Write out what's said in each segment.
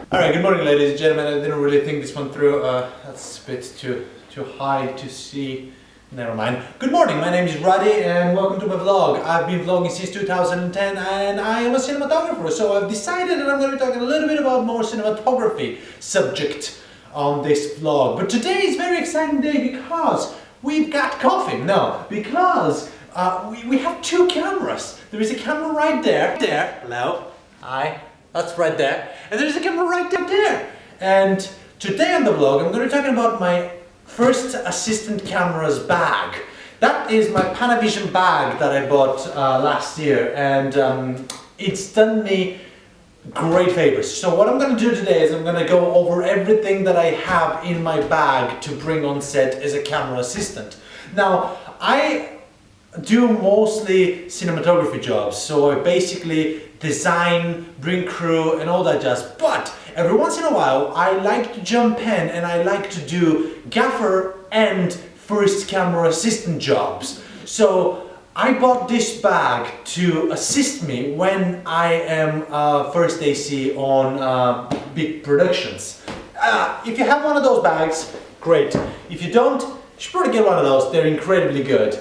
Alright, good morning ladies and gentlemen. I didn't really think this one through. That's a bit too high to see. Never mind. Good morning, my name is Radi and welcome to my vlog. I've been vlogging since 2010 and I am a cinematographer, so I've decided that I'm going to be talking a little bit about more cinematography subject on this vlog. But today is a very exciting day because we've got coffee. No, because we have two cameras. There is a camera right there. Hello. Hi. That's right there. And there's a camera right there. And today on the vlog, I'm going to be talking about my first assistant camera's bag. That is my PANAVISION bag that I bought last year, and it's done me great favors. So what I'm going to do today is I'm going to go over everything that I have in my bag to bring on set as a camera assistant. Now, I do mostly cinematography jobs, so I basically design, bring crew and all that jazz, but every once in a while I like to jump in and I like to do gaffer and first camera assistant jobs. So I bought this bag to assist me when I am first AC on big productions. If you have one of those bags, great. If you don't, you should probably get one of those. They're incredibly good.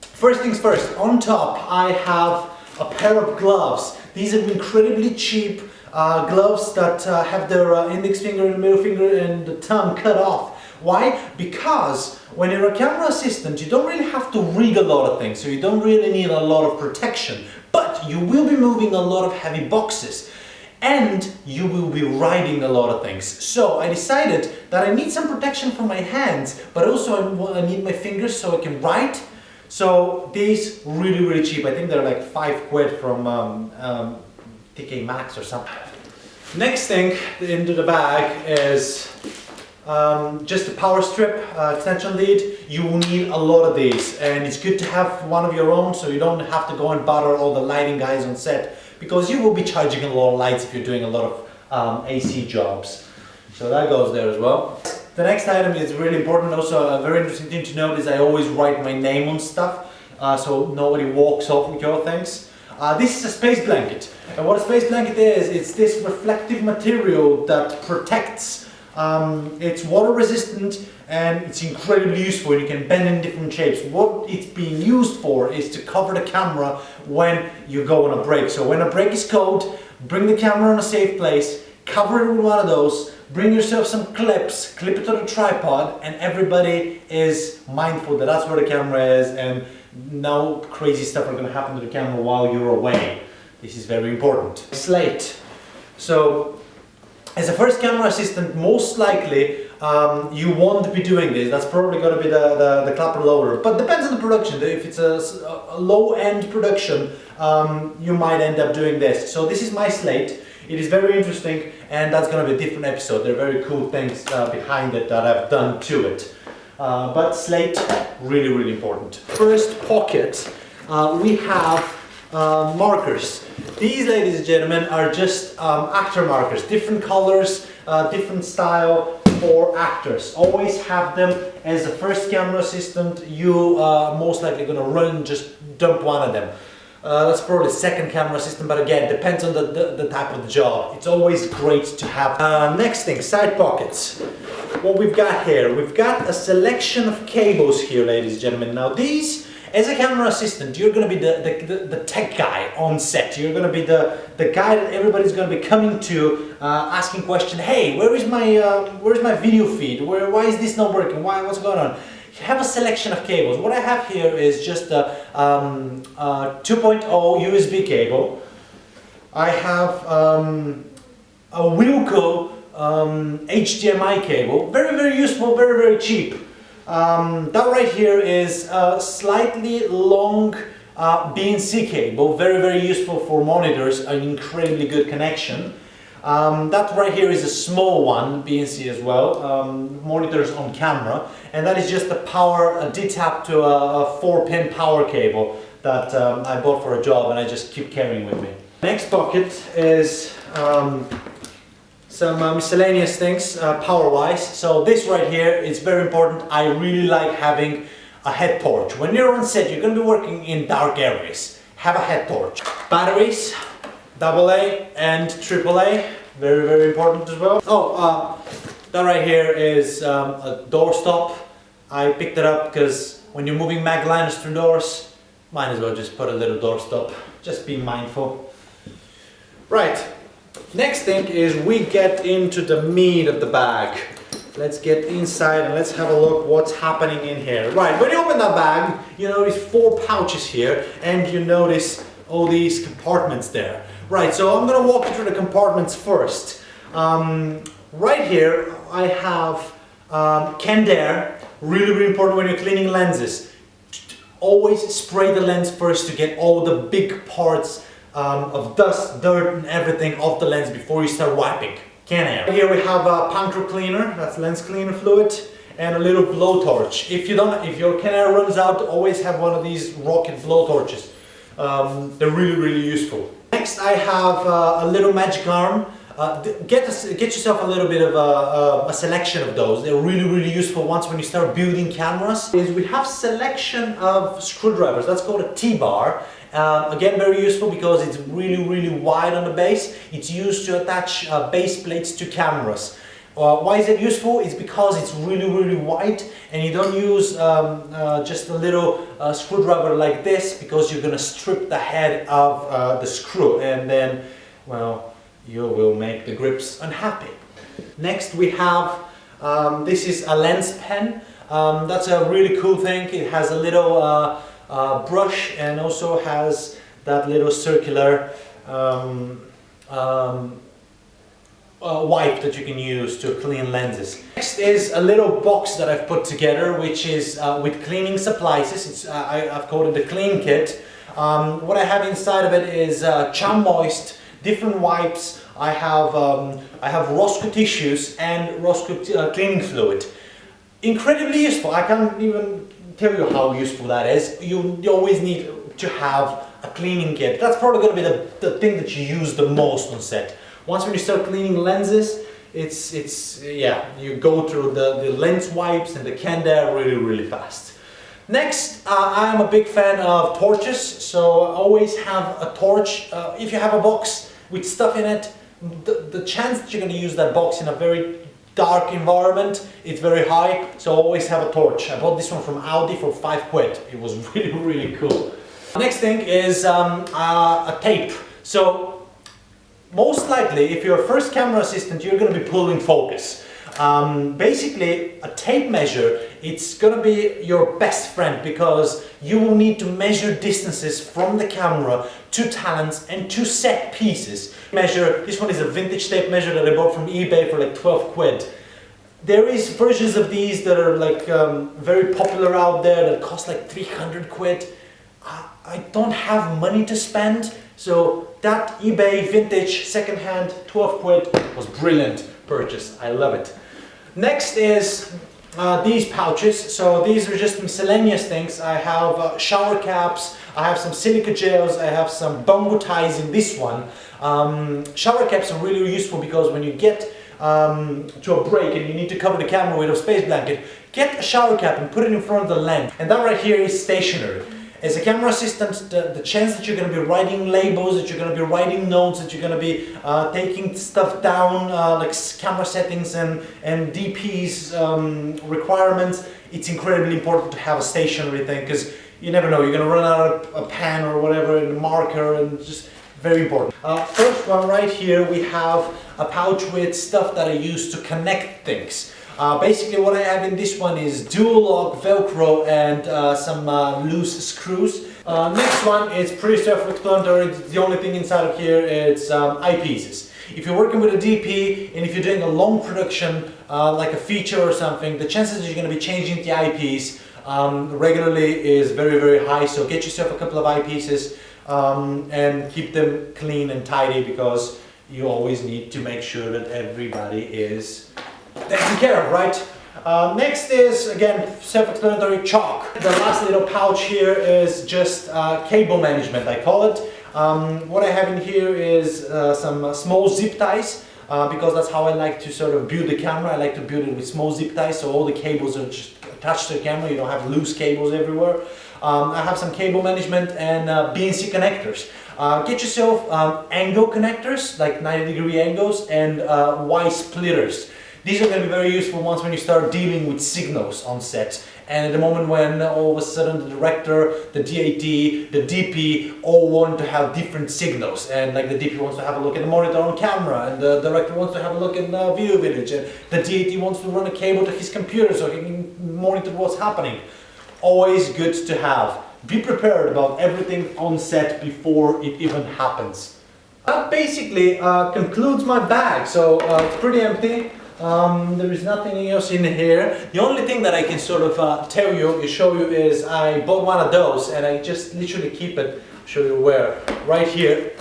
First things first, on top I have a pair of gloves. These are incredibly cheap gloves that have their index finger, middle finger and the thumb cut off. Why? Because when you're a camera assistant, you don't really have to rig a lot of things, so you don't really need a lot of protection, but you will be moving a lot of heavy boxes and you will be writing a lot of things. So I decided that I need some protection for my hands, but also I need my fingers so I can write. So these really cheap. I think they're like 5 quid from TK Maxx or something. Next thing into the bag is just a power strip, extension lead. You will need a lot of these, and it's good to have one of your own so you don't have to go and bother all the lighting guys on set, because you will be charging a lot of lights if you're doing a lot of AC jobs. So that goes there as well. The next item is really important. Also, a very interesting thing to note is I always write my name on stuff, so nobody walks off with your things. This is a space blanket, and what a space blanket is, it's this reflective material that protects. It's water resistant and it's incredibly useful. You can bend in different shapes. What it's being used for is to cover the camera when you go on a break. So when a break is cold, bring the camera in a safe place, cover it with one of those, bring yourself some clips, clip it to the tripod, and everybody is mindful that that's where the camera is and no crazy stuff are going to happen to the camera while you're away. This is very important. Slate. So as a first camera assistant, most likely you won't be doing this. That's probably going to be the clapper loader, but depends on the production. If it's a low-end production, you might end up doing this. So this is my slate. It is very interesting, and that's going to be a different episode. There are very cool things behind it that I've done to it. But slate, really important. First pocket, we have markers. These, ladies and gentlemen, are just actor markers. Different colors, different style for actors. Always have them. As a first camera assistant, you are most likely going to run and just dump one of them. That's probably second camera assistant, but again, depends on the type of the job. It's always great to have. Next thing, side pockets. What we've got here, we've got a selection of cables here, ladies and gentlemen. Now these, as a camera assistant, you're going to be the tech guy on set. You're going to be the guy that everybody's going to be coming to, asking question. Hey, where's my video feed? Why is this not working? What's going on? You have a selection of cables. What I have here is just a 2.0 USB cable. I have a Wilco HDMI cable. Very useful, very cheap. That right here is a slightly long BNC cable. Very useful for monitors. An incredibly good connection. That right here is a small one, BNC as well, monitors on camera, and that is just a D-tap to a 4-pin power cable that I bought for a job and I just keep carrying with me. Next pocket is some miscellaneous things, power-wise. So this right here is very important. I really like having a head torch. When you're on set, you're going to be working in dark areas. Have a head torch. Batteries, AA and AAA, very, very important as well. Oh, that right here is a door stop. I picked it up because when you're moving mag liners through doors, might as well just put a little door stop. Just be mindful. Right, next thing is we get into the meat of the bag. Let's get inside and let's have a look what's happening in here. Right, when you open that bag, you notice 4 pouches here and you notice all these compartments there. Right, so I'm going to walk you through the compartments first. Right here I have canned air, really, really important when you're cleaning lenses. Always spray the lens first to get all the big parts of dust, dirt and everything off the lens before you start wiping. Can air. Here we have a puncture cleaner, that's lens cleaner fluid, and a little blowtorch. If your can air runs out, always have one of these rocket blowtorches. They're really, really useful. Next I have a little magic arm. Get yourself a little bit of a selection of those. They're really, really useful once when you start building cameras. We have selection of screwdrivers. That's called a T-bar. Again, very useful because it's really, really wide on the base. It's used to attach base plates to cameras. Why is it useful? It's because it's really, really wide and you don't use just a little screwdriver like this because you're going to strip the head of the screw and then, well, you will make the grips unhappy. Next we have, this is a lens pen. That's a really cool thing. It has a little brush and also has that little circular wipe that you can use to clean lenses. Next is a little box that I've put together which is with cleaning supplies. I've called it the clean kit. What I have inside of it is Chum Moist, different wipes. I have Roscoe tissues and Roscoe cleaning fluid. Incredibly useful. I can't even tell you how useful that is. You always need to have a cleaning kit. That's probably going to be the thing that you use the most on set. Once when you start cleaning lenses, yeah, you go through the lens wipes and the canned air really, really fast. Next, I am a big fan of torches, so always have a torch. If you have a box with stuff in it, the chance that you're going to use that box in a very dark environment, it's very high, so always have a torch. I bought this one from Audi for £5. It was really, really cool. Next thing is a tape. So most likely, if you're a first camera assistant, you're going to be pulling focus. Basically, a tape measure, it's going to be your best friend because you will need to measure distances from the camera to talents and to set pieces. This one is a vintage tape measure that I bought from eBay for like £12. There is versions of these that are like very popular out there that cost like £300. I don't have money to spend, so that eBay vintage secondhand £12 was brilliant purchase. I love it. Next is these pouches. So these are just miscellaneous things. I have shower caps, I have some silica gels, I have some bongo ties in this one. Shower caps are really useful because when you get to a break and you need to cover the camera with a space blanket, get a shower cap and put it in front of the lens. And that right here is stationary. As a camera assistant, the chance that you're going to be writing labels, that you're going to be writing notes, that you're going to be taking stuff down, like camera settings and DP's requirements, it's incredibly important to have a stationary thing because you never know, you're going to run out of a pen or whatever, and a marker, and just very important. First one right here, we have a pouch with stuff that I use to connect things. Basically what I have in this one is dual lock Velcro and some loose screws. Next one is pretty self-explanatory. The only thing inside of here is eyepieces. If you're working with a DP and if you're doing a long production like a feature or something, the chances that you're going to be changing the eyepiece regularly is very, very high. So get yourself a couple of eyepieces and keep them clean and tidy because you always need to make sure that everybody is taken care of, right? Next is, again, self-explanatory, chalk. The last little pouch here is just cable management, I call it. What I have in here is some small zip ties, because that's how I like to sort of build the camera. I like to build it with small zip ties, so all the cables are just attached to the camera. You don't have loose cables everywhere. I have some cable management and BNC connectors. Get yourself angle connectors, like 90-degree angles, and Y splitters. These are going to be very useful once when you start dealing with signals on set. And at the moment when all of a sudden the director, the DAT, the DP all want to have different signals. And like the DP wants to have a look at the monitor on camera, and the director wants to have a look in the video village, and the DAT wants to run a cable to his computer so he can monitor what's happening. Always good to have. Be prepared about everything on set before it even happens. That basically concludes my bag. So it's pretty empty. There is nothing else in here. The only thing that I can sort of show you is I bought one of those, and I just literally keep it, show you where, right here,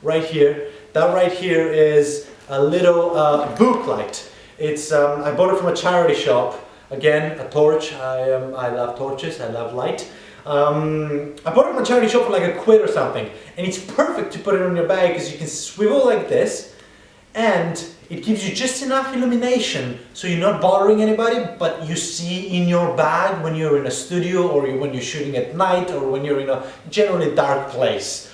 right here. That right here is a little book light. It's I bought it from a charity shop. Again, a torch. I love torches. I love light. I bought it from a charity shop for like £1 or something, and it's perfect to put it on your bag because you can swivel like this, and it gives you just enough illumination so you're not bothering anybody, but you see in your bag when you're in a studio, or when you're shooting at night, or when you're in a generally dark place.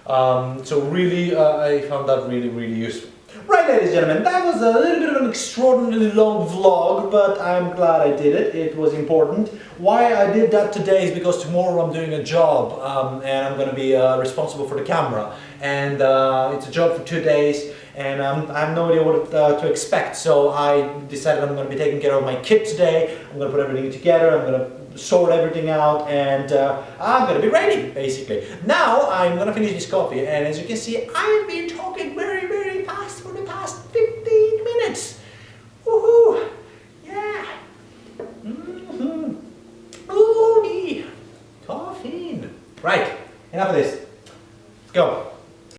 So really, I found that really useful. Right, ladies and gentlemen, that was a little bit of an extraordinarily long vlog, but I'm glad I did it. It was important. Why I did that today is because tomorrow I'm doing a job, and I'm going to be responsible for the camera. And it's a job for 2 days, and I have no idea what to expect. So I decided I'm going to be taking care of my kit today. I'm going to put everything together. I'm going to sort everything out, and I'm going to be ready, basically. Now I'm going to finish this coffee, and as you can see, I've been talking very fast for the past 15 minutes. Woohoo! Yeah! Ooh, caffeine! Right, enough of this. Let's go.